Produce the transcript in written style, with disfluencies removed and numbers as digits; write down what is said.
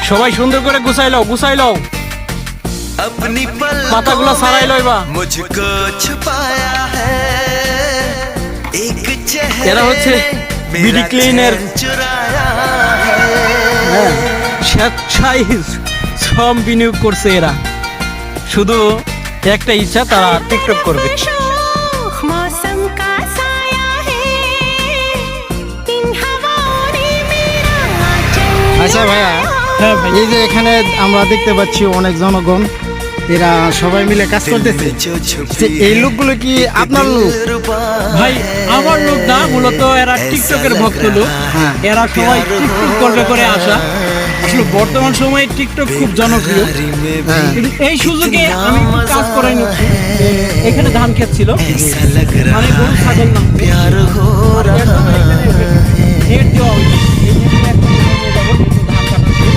সবাই সুন্দর করে গুছাই লও পাতাগুলো ছাড়াই লইবা। এরা হচ্ছে বিডি ক্লিনের স্বেচ্ছায় শ্রম বিনিয়োগ করছে। এরা শুধু একটা ইচ্ছা, তারা টিকটক করবে। আচ্ছা ভাইয়া, হ্যাঁ ভাই, এই যে এখানে আমরা দেখতে পাচ্ছি অনেক জনগণ, এরা সবাই মিলে কাজ করতেছে। এই লোকগুলো কি আপনার লোক? ভাই আমার লোক না, মূলত এরা টিকটকের ভক্ত লোক। হ্যাঁ। এরা সবাই টিকটক করবে করে আসা। আসলে বর্তমান সময়ে টিকটক খুব জনপ্রিয়। হ্যাঁ। কিন্তু এই সুযোগে আমি একটু কাজ করাই নিচ্ছি। এখানে ধান ক্ষেত ছিল, মানে গরু ছাগল না, নেট দেওয়া হয়েছে।